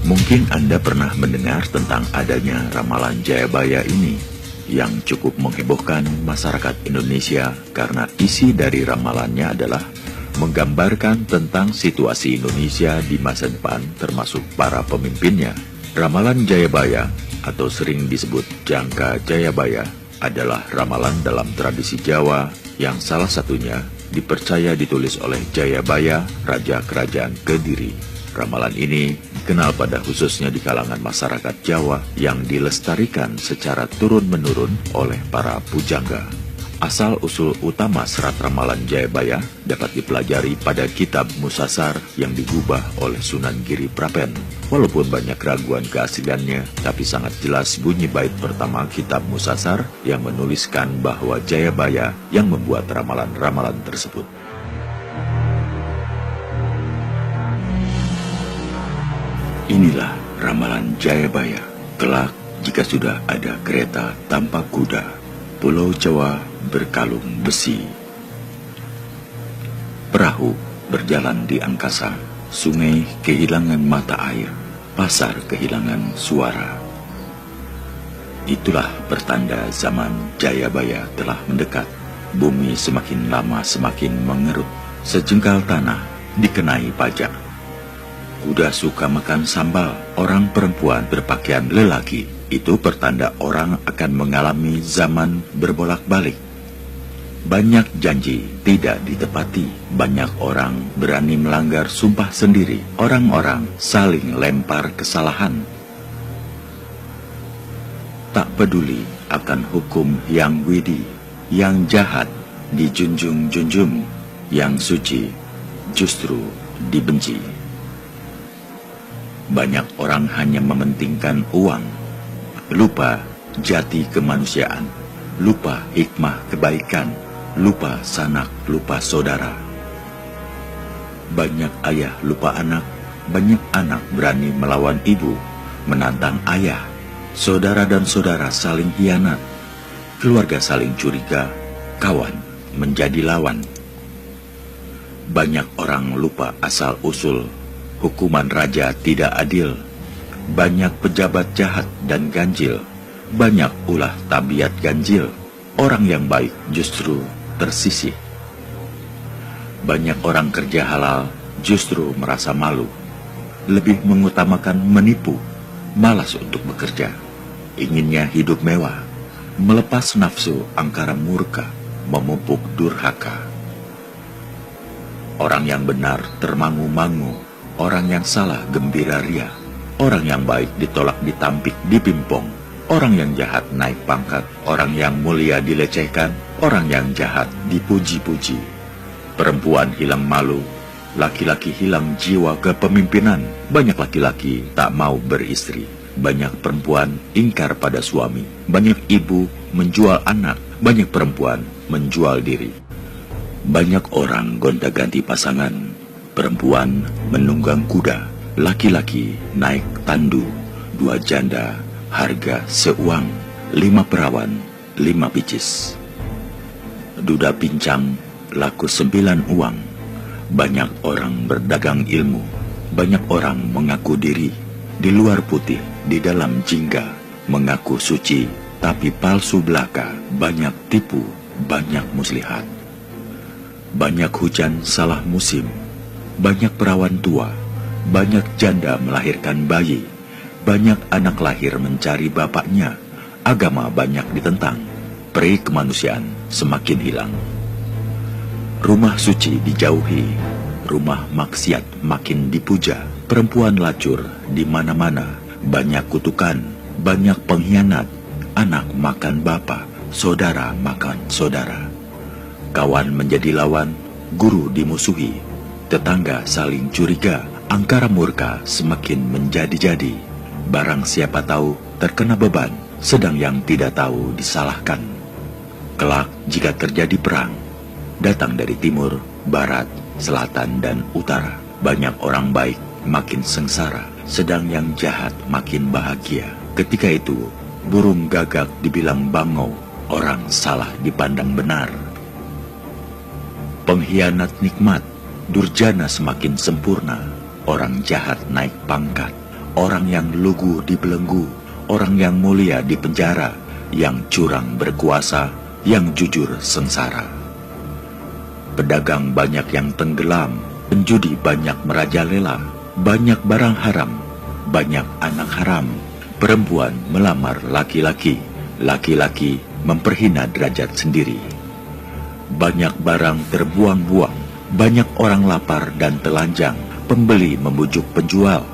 Mungkin Anda pernah mendengar tentang adanya ramalan Jayabaya ini yang cukup menghebohkan masyarakat Indonesia karena isi dari ramalannya adalah menggambarkan tentang situasi Indonesia di masa depan termasuk para pemimpinnya. Ramalan Jayabaya atau sering disebut Jangka Jayabaya adalah ramalan dalam tradisi Jawa yang salah satunya dipercaya ditulis oleh Jayabaya, Raja Kerajaan Kediri. Ramalan ini dikenal pada khususnya di kalangan masyarakat Jawa yang dilestarikan secara turun-menurun oleh para pujangga. Asal-usul utama serat ramalan Jayabaya dapat dipelajari pada kitab Musasar yang digubah oleh Sunan Giri Prapen. Walaupun banyak keraguan keasliannya, tapi sangat jelas bunyi bait pertama kitab Musasar yang menuliskan bahwa Jayabaya yang membuat ramalan-ramalan tersebut. Inilah ramalan Jayabaya. Kelak jika sudah ada kereta tanpa kuda, Pulau Jawa berkalung besi. Perahu berjalan di angkasa, sungai kehilangan mata air, pasar kehilangan suara. Itulah pertanda zaman Jayabaya telah mendekat. Bumi semakin lama semakin mengerut, sejengkal tanah dikenai pajak. Kuda suka makan sambal, orang perempuan berpakaian lelaki. Itu pertanda orang akan mengalami zaman berbolak-balik. Banyak janji tidak ditepati, banyak orang berani melanggar sumpah sendiri. Orang-orang saling lempar kesalahan. Tak peduli akan hukum yang widi, yang jahat dijunjung-junjung, yang suci justru dibenci. Banyak orang hanya mementingkan uang, lupa jati kemanusiaan, lupa hikmah kebaikan, lupa sanak, lupa saudara. Banyak ayah lupa anak, banyak anak berani melawan ibu, menantang ayah. Saudara dan saudara saling hianat, keluarga saling curiga, kawan menjadi lawan. Banyak orang lupa asal-usul, hukuman raja tidak adil. Banyak pejabat jahat dan ganjil, banyak ulah tabiat ganjil. Orang yang baik justru tersisih. Banyak orang kerja halal justru merasa malu, lebih mengutamakan menipu, malas untuk bekerja. Inginnya hidup mewah, melepas nafsu angkara murka, memupuk durhaka. Orang yang benar termangu-mangu, orang yang salah gembira ria. Orang yang baik ditolak ditampik dipimpong. Orang yang jahat naik pangkat. Orang yang mulia dilecehkan. Orang yang jahat dipuji-puji. Perempuan hilang malu, laki-laki hilang jiwa kepemimpinan. Banyak laki-laki tak mau beristri, banyak perempuan ingkar pada suami, banyak ibu menjual anak, banyak perempuan menjual diri. Banyak orang gonta-ganti pasangan, perempuan menunggang kuda, laki-laki naik tandu, 2 janda harga seuang, 5 perawan, 5 picis. Duda pincang laku 9 uang. Banyak orang berdagang ilmu, banyak orang mengaku diri, di luar putih, di dalam jingga, mengaku suci, tapi palsu belaka. Banyak tipu, banyak muslihat. Banyak hujan salah musim, banyak perawan tua, banyak janda melahirkan bayi, banyak anak lahir mencari bapaknya, agama banyak ditentang, peri kemanusiaan semakin hilang. Rumah suci dijauhi, rumah maksiat makin dipuja, perempuan lacur di mana-mana, banyak kutukan, banyak pengkhianat, anak makan bapak, saudara makan saudara. Kawan menjadi lawan, guru dimusuhi, tetangga saling curiga, angkara murka semakin menjadi-jadi. Barang siapa tahu terkena beban, sedang yang tidak tahu disalahkan. Kelak jika terjadi perang, datang dari timur, barat, selatan, dan utara. Banyak orang baik makin sengsara, sedang yang jahat makin bahagia. Ketika itu, burung gagak dibilang bangau, orang salah dipandang benar. Pengkhianat nikmat, durjana semakin sempurna, orang jahat naik pangkat, orang yang lugu dibelenggu, orang yang mulia dipenjara, yang curang berkuasa, yang jujur sengsara. Pedagang banyak yang tenggelam, penjudi banyak merajalela, banyak barang haram, banyak anak haram, perempuan melamar laki-laki, laki-laki memperhina derajat sendiri. Banyak barang terbuang-buang, banyak orang lapar dan telanjang, pembeli membujuk penjual.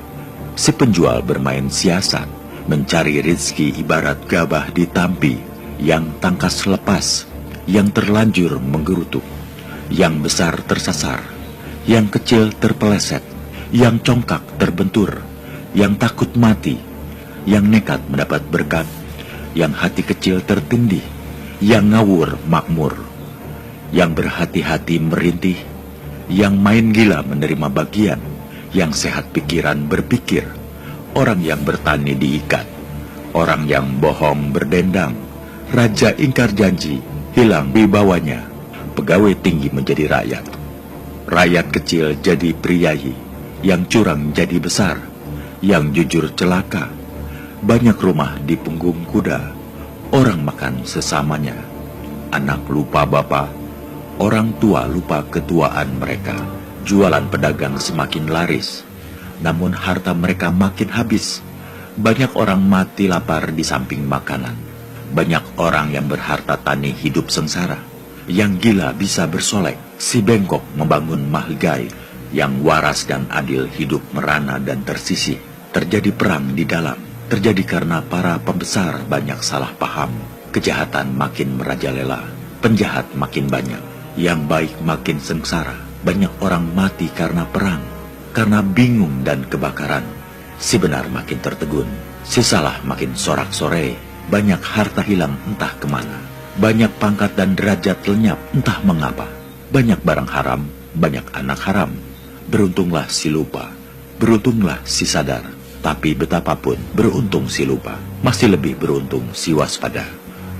Si penjual bermain siasat, mencari rezeki ibarat gabah di tampi, yang tangkas lepas, yang terlanjur menggerutuk, yang besar tersasar, yang kecil terpeleset, yang congkak terbentur, yang takut mati, yang nekat mendapat berkat, yang hati kecil tertindih, yang ngawur makmur, yang berhati-hati merintih, yang main gila menerima bagian, yang sehat pikiran berpikir, orang yang bertani diikat, orang yang bohong berdendang, raja ingkar janji, hilang wibawanya, pegawai tinggi menjadi rakyat, rakyat kecil jadi priyayi, yang curang jadi besar, yang jujur celaka, banyak rumah di punggung kuda, orang makan sesamanya, anak lupa bapa, orang tua lupa ketuaan mereka. Jualan pedagang semakin laris, namun harta mereka makin habis. Banyak orang mati lapar di samping makanan. Banyak orang yang berharta tani hidup sengsara. Yang gila bisa bersolek, si bengkok membangun mahligai. Yang waras dan adil hidup merana dan tersisih. Terjadi perang di dalam, terjadi karena para pembesar banyak salah paham. Kejahatan makin merajalela, penjahat makin banyak, yang baik makin sengsara. Banyak orang mati karena perang, karena bingung dan kebakaran. Si benar makin tertegun, si salah makin sorak-sore. Banyak harta hilang entah kemana, banyak pangkat dan derajat lenyap entah mengapa. Banyak barang haram, banyak anak haram. Beruntunglah si lupa, beruntunglah si sadar. Tapi betapapun beruntung si lupa, masih lebih beruntung si waspada.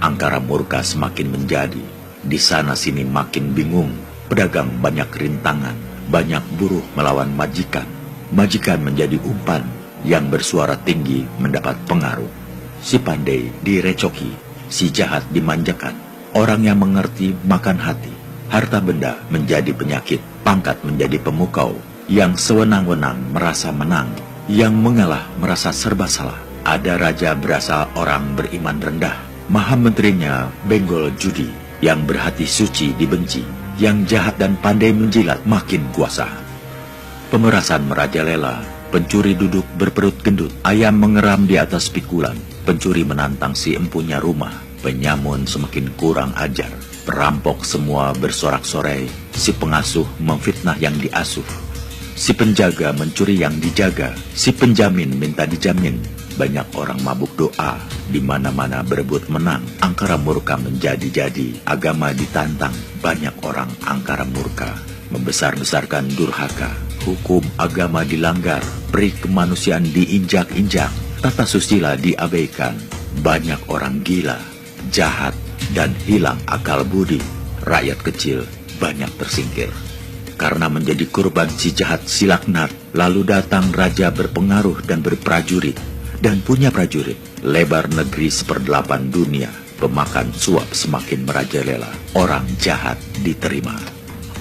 Angkara murka semakin menjadi, di sana sini makin bingung. Pedagang banyak rintangan, banyak buruh melawan majikan. Majikan menjadi umpan, yang bersuara tinggi mendapat pengaruh. Si pandai direcoki, si jahat dimanjakan. Orang yang mengerti makan hati. Harta benda menjadi penyakit, pangkat menjadi pemukau. Yang sewenang-wenang merasa menang, yang mengalah merasa serba salah. Ada raja berasa orang beriman rendah, maha menterinya benggol judi. Yang berhati suci dibenci, yang jahat dan pandai menjilat makin kuasa. Pemerasan merajalela, pencuri duduk berperut gendut, ayam mengeram di atas pikulan, pencuri menantang si empunya rumah, penyamun semakin kurang ajar, perampok semua bersorak-sorai, si pengasuh memfitnah yang diasuh, si penjaga mencuri yang dijaga, si penjamin minta dijamin. Banyak orang mabuk doa, di mana-mana berebut menang. Angkara murka menjadi-jadi, agama ditantang. Banyak orang angkara murka, membesar-besarkan durhaka. Hukum agama dilanggar, peri kemanusiaan diinjak-injak, tata susila diabaikan. Banyak orang gila, jahat, dan hilang akal budi. Rakyat kecil banyak tersingkir. Karena menjadi korban si jahat si laknat, lalu datang raja berpengaruh dan berprajurit. Dan punya prajurit, lebar negeri seperdelapan dunia, pemakan suap semakin merajalela, orang jahat diterima.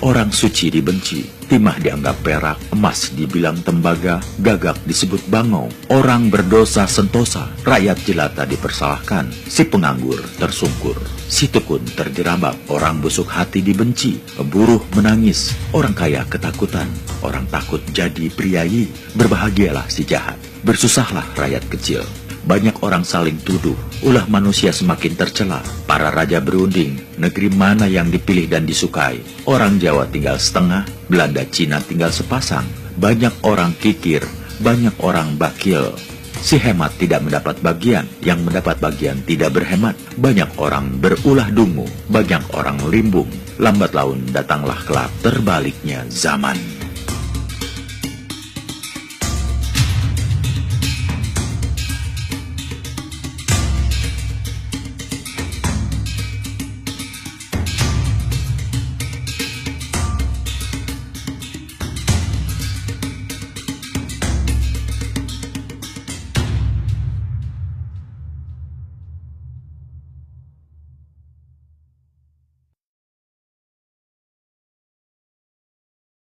Orang suci dibenci, timah dianggap perak, emas dibilang tembaga, gagak disebut bangau, orang berdosa sentosa, rakyat jelata dipersalahkan, si penganggur tersungkur, si tekun terjerambab, orang busuk hati dibenci, buruh menangis, orang kaya ketakutan, orang takut jadi priayi, berbahagialah si jahat. Bersusahlah rakyat kecil. Banyak orang saling tuduh, ulah manusia semakin tercela. Para raja berunding, negeri mana yang dipilih dan disukai. Orang Jawa tinggal setengah, Belanda Cina tinggal sepasang. Banyak orang kikir, banyak orang bakil. Si hemat tidak mendapat bagian, yang mendapat bagian tidak berhemat. Banyak orang berulah dungu, banyak orang limbung. Lambat laun datanglah kelak, terbaliknya zaman.